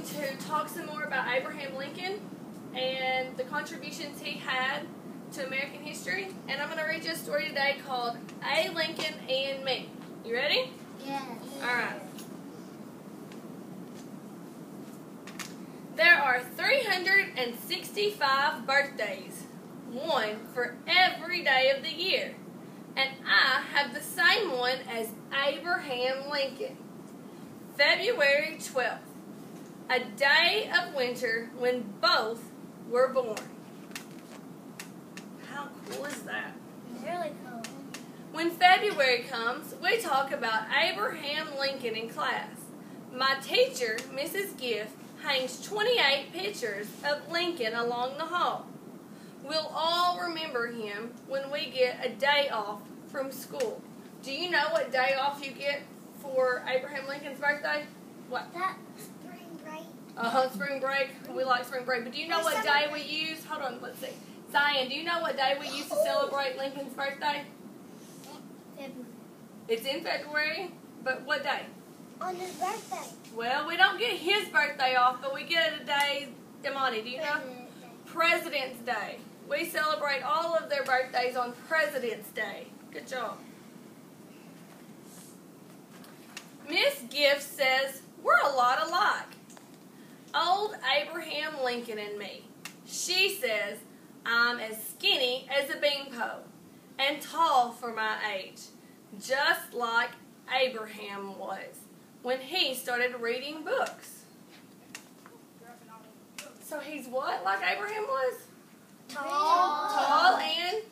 going to talk some more about Abraham Lincoln and the contributions he had to American history. And I'm going to read you a story today called A. Lincoln and Me. You ready? Yes. Alright. There are 365 birthdays, one for every day of the year. And I have the same one as Abraham Lincoln. February 12th, a day of winter when both were born. How cool is that? Really cool. When February comes, we talk about Abraham Lincoln in class. My teacher, Mrs. Gift, hangs 28 pictures of Lincoln along the hall. We'll all remember him when we get a day off from school. Do you know what day off you get for Abraham Lincoln's birthday? What? That spring break. Spring break. We like spring break. But do you know what day we use? Hold on, let's see. Zion, do you know what day we use to celebrate Lincoln's birthday? February. It's in February, but what day? On his birthday. Well, we don't get his birthday off, but we get a day. Imani, do you know? President's Day. We celebrate all of their birthdays on President's Day. Good job. Miss Gift says, we're a lot alike. Old Abraham Lincoln and me. She says, I'm as skinny as a beanpole and tall for my age, just like Abraham was when he started reading books. So he's what, like Abraham was? Tall and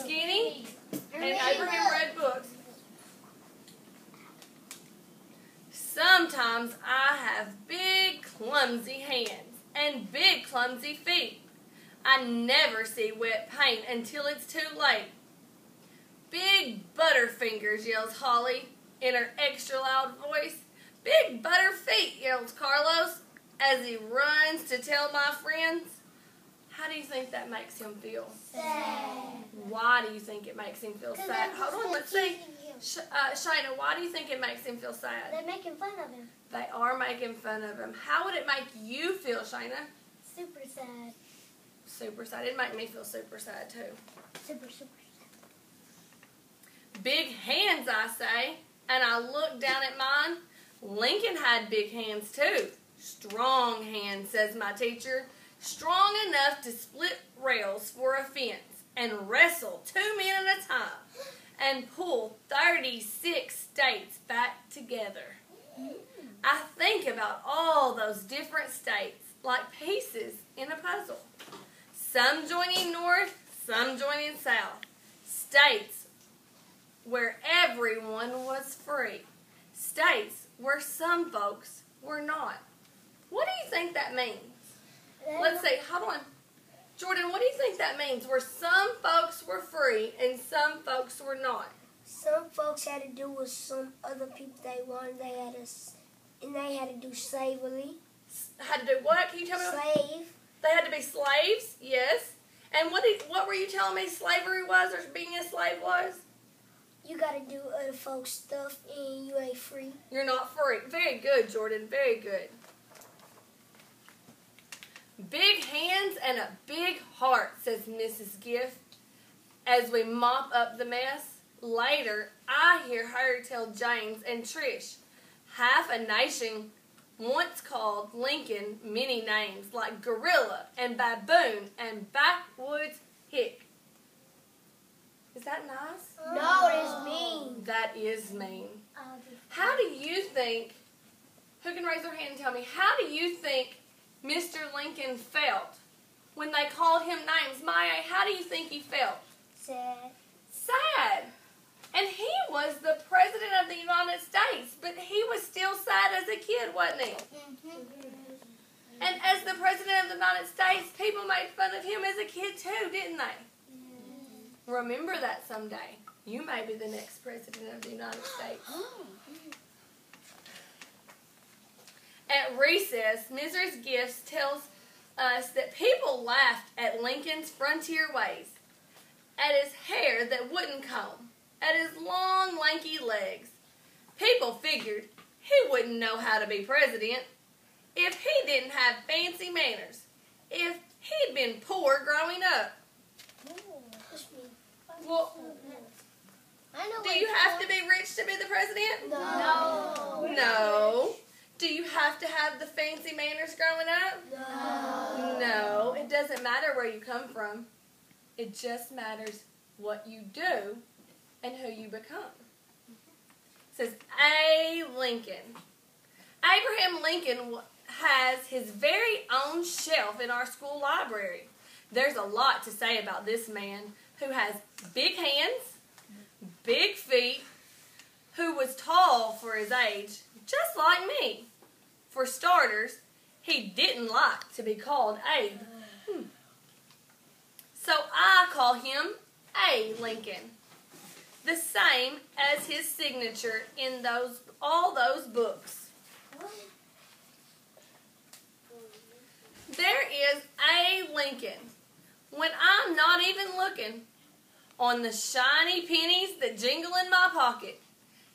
skinny, and Abraham read books. Sometimes I have big, clumsy hands and big, clumsy feet. I never see wet paint until it's too late. Big butterfingers, yells Holly in her extra loud voice. Big butter feet, yells Carlos as he runs to tell my friends. How do you think that makes him feel? Sad. Why do you think it makes him feel sad? Hold on, let's see. Shayna, why do you think it makes him feel sad? They're making fun of him. They are making fun of him. How would it make you feel, Shayna? Super sad. Super sad. It'd make me feel super sad, too. Super sad. Big hands, I say, and I look down at mine. Lincoln had big hands, too. Strong hands, says my teacher. Strong enough to split rails for a fence and wrestle 2 men at a time and pull 36 states back together. I think about all those different states like pieces in a puzzle. Some joining north, some joining south. States where everyone was free. States where some folks were not. What do you think that means? Let's see, hold on. Jordan, what do you think that means? Where some folks were free and some folks were not? Some folks had to do with some other people they wanted. They had to do slavery. Had to do what? Can you tell me? Slave. They had to be slaves, yes. And what were you telling me slavery was, or being a slave was? You got to do other folks' stuff and you ain't free. You're not free. Very good, Jordan. Very good. Big hands and a big heart, says Mrs. Gift, as we mop up the mess. Later, I hear her tell James and Trish, half a nation once called Lincoln many names like gorilla and baboon and backwoods hick. Is that nice? No, it's mean. That is mean. How do you think, who can raise their hand and tell me, how do you think Mr. Lincoln felt when they called him names? Maya, how do you think he felt? Sad. Sad. And he was the President of the United States, but he was still sad as a kid, wasn't he? And as the President of the United States, people made fun of him as a kid too, didn't they? Remember that someday. You may be the next President of the United States. At recess, Mrs. Gifts tells us that people laughed at Lincoln's frontier ways, at his hair that wouldn't comb, at his long, lanky legs. People figured he wouldn't know how to be president. if he didn't have fancy manners, if he'd been poor growing up? Well, do you have to be rich to be the president? No. No. Do you have to have the fancy manners growing up? No. It doesn't matter where you come from. It just matters what you do and who you become. It says A. Lincoln. Abraham Lincoln has his very own shelf in our school library. There's a lot to say about this man who has big hands, big feet, who was tall for his age, just like me. For starters, he didn't like to be called Abe. So I call him A. Lincoln. The same as his signature in all those books. There is A. Lincoln when I'm not even looking on the shiny pennies that jingle in my pocket.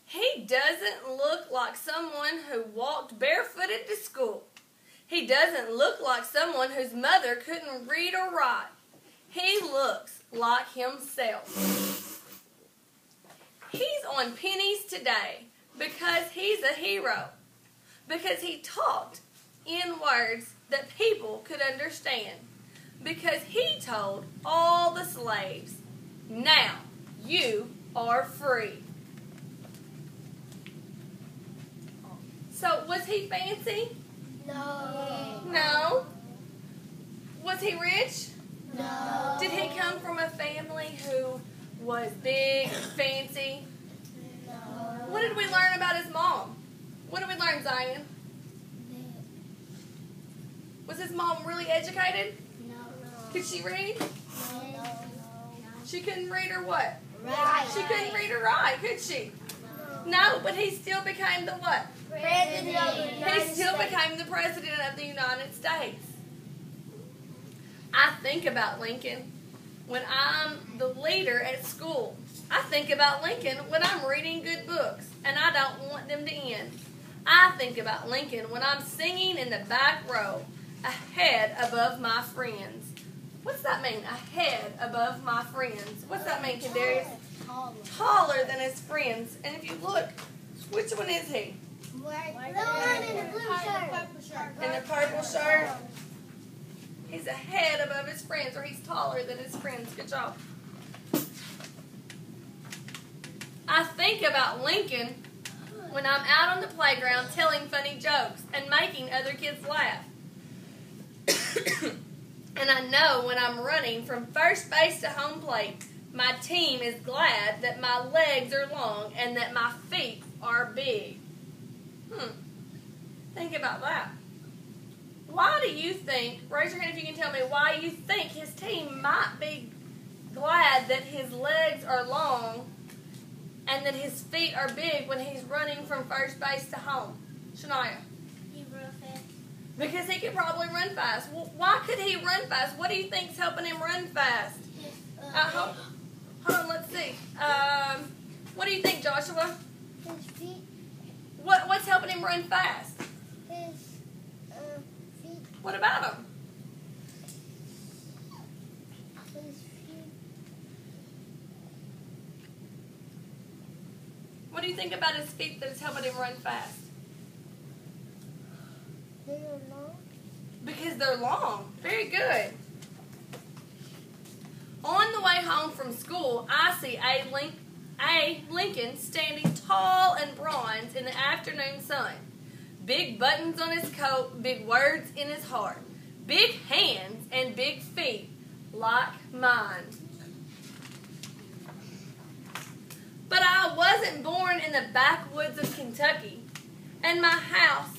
He doesn't look like someone who walked barefooted to school. He doesn't look like someone whose mother couldn't read or write. He looks like himself. He's on pennies today because he's a hero. Because he talked in words that people could understand. Because he told all the slaves, "Now you are free." So, was he fancy? No. No. Was he rich? No. Did he come from a family who was big, fancy? No. What did we learn about his mom? What did we learn, Zion? Was his mom really educated? No. Could she read? No. She couldn't read or what? Right. She couldn't read or write, could she? No, but he still became the what? President of the United He still States. became the President of the United States. I think about Lincoln when I'm the leader at school. I think about Lincoln when I'm reading good books and I don't want them to end. I think about Lincoln when I'm singing in the back row, ahead above my friends. What's that mean, ahead above my friends? What's that mean, Kadarius? Taller than his friends. And if you look, which one is he? The one in the blue shirt. In the purple shirt? He's ahead above his friends, or he's taller than his friends. Good job. I think about Lincoln when I'm out on the playground telling funny jokes and making other kids laugh. And I know when I'm running from first base to home plate, my team is glad that my legs are long and that my feet are big. Think about that. Why do you think, raise your hand if you can tell me why you think his team might be glad that his legs are long and that his feet are big when he's running from first base to home? Shania? He run fast. Because he could probably run fast. Well, why could he run fast? What do you think's helping him run fast? Hold on, let's see. What do you think, Joshua? His feet. What's helping him run fast? His feet. What about him? His feet. What do you think about his feet that is helping him run fast? They are long. Because they're long. Very good. On the way home from school, I see A. Lincoln standing tall and bronze in the afternoon sun. Big buttons on his coat, big words in his heart. Big hands and big feet like mine. But I wasn't born in the backwoods of Kentucky, and my house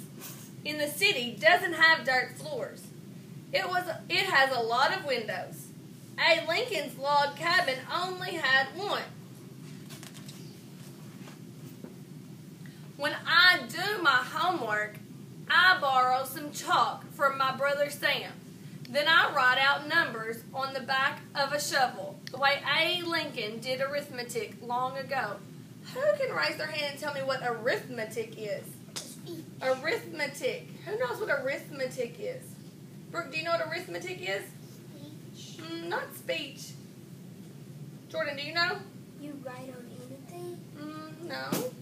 in the city doesn't have dirt floors. It has a lot of windows. A. Lincoln's log cabin only had one. When I do my homework, I borrow some chalk from my brother Sam. Then I write out numbers on the back of a shovel, the way A. Lincoln did arithmetic long ago. Who can raise their hand and tell me what arithmetic is? His feet. Arithmetic. Who knows what arithmetic is? Brooke, do you know what arithmetic is? Speech. Not speech. Jordan, do you know? You write on anything? No.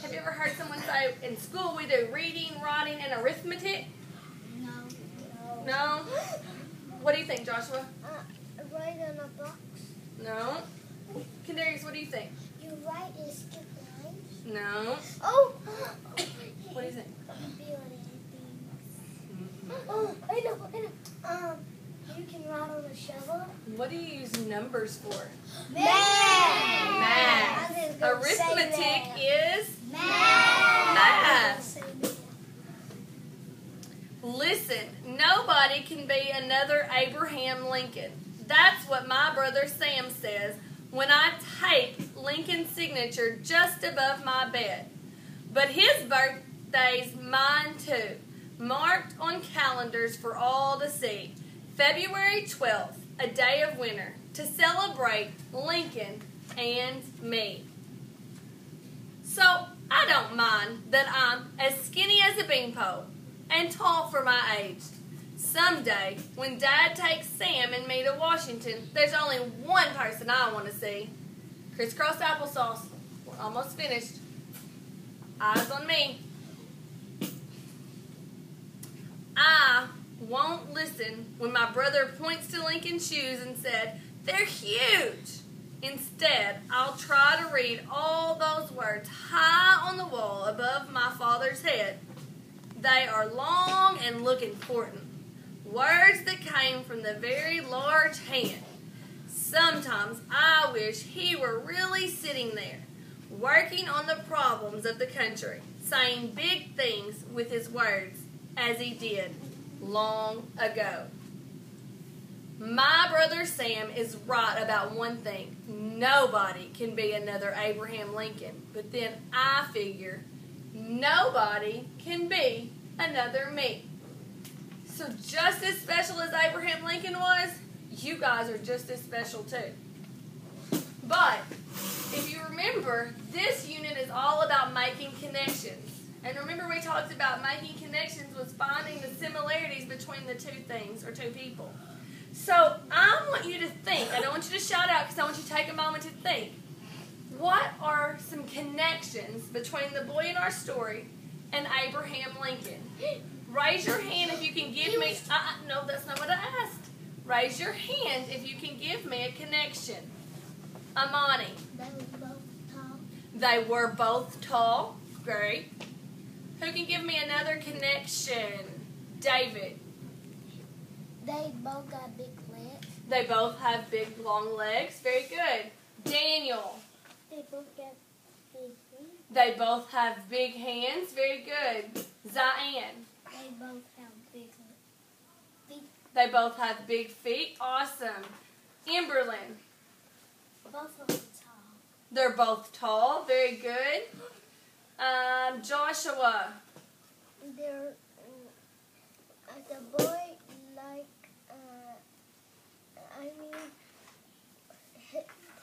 Have you ever heard someone say, in school we do reading, writing, and arithmetic? No. No? What do you think, Joshua? Write on a box. No. Kendarius, what do you think? You write and skip lines? No. Oh! What do you think? Building things. Oh, I know. You can write on a shovel. What do you use numbers for? Math. Math. Arithmetic is Math. math. Listen, nobody can be another Abraham Lincoln. That's what my brother Sam says when I take Lincoln's signature just above my bed. But his birthday's mine too, marked on calendars for all to see. February 12th, a day of winter, to celebrate Lincoln and me. So I don't mind that I'm as skinny as a beanpole and tall for my age. Someday, when Dad takes Sam and me to Washington, there's only one person I want to see. Crisscross applesauce. We're almost finished. Eyes on me. I won't listen when my brother points to Lincoln's shoes and said, "They're huge." Instead, I'll try to read all those words high on the wall above my father's head. They are long and look important. Words that came from the very large hand. Sometimes I wish he were really sitting there, working on the problems of the country, saying big things with his words, as he did long ago. My brother Sam is right about one thing. Nobody can be another Abraham Lincoln. But then I figure nobody can be another me. So just as special as Abraham Lincoln was, you guys are just as special too. But if you remember, this unit is all about making connections. And remember we talked about making connections was finding the similarities between the two things or two people. So I want you to think, I don't want you to shout out because I want you to take a moment to think. What are some connections between the boy in our story and Abraham Lincoln? Raise your hand if you can give me, no, that's not what I asked. Raise your hand if you can give me a connection. Amani. They were both tall. They were both tall. Great. Who can give me another connection? David. They both got big legs. They both have big, long legs. Very good. Daniel. They both got big feet. They both have big hands. Very good. Zion. They both have big feet. They both have big feet. Awesome. Amberlyn. Both of them tall. They're both tall. Very good. Joshua. They're the boy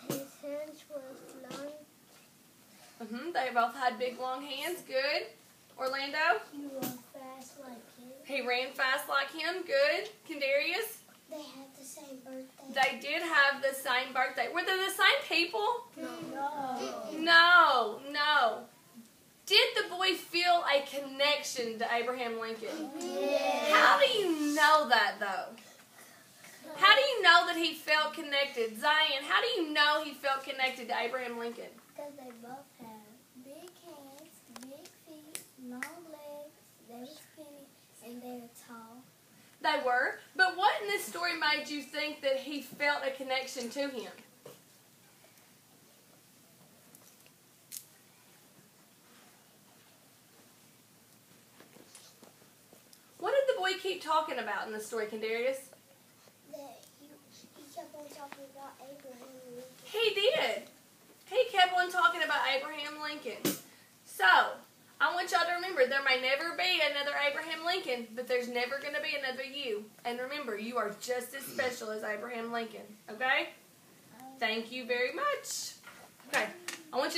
his hands was long. They both had big, long hands. Good. Orlando. He ran fast like him. He ran fast like him. Good. Kendarius. They had the same birthday. They did have the same birthday. Were they the same people? No. No. Did the boy feel a connection to Abraham Lincoln? Yeah. How do you know that, though? How do you know that he felt connected? Zion, how do you know he felt connected to Abraham Lincoln? Because they both have big hands, big feet, long legs, they were skinny, and they were tall. They were. But what in this story made you think that he felt a connection to him? What did the boy keep talking about in the story, Kendarius? That he kept on talking about Abraham Lincoln. He did. He kept on talking about Abraham Lincoln. So, I want y'all to remember, there may never be another Abraham Lincoln, but there's never going to be another you. And remember, you are just as special as Abraham Lincoln. Okay? Thank you very much. Okay. I want you to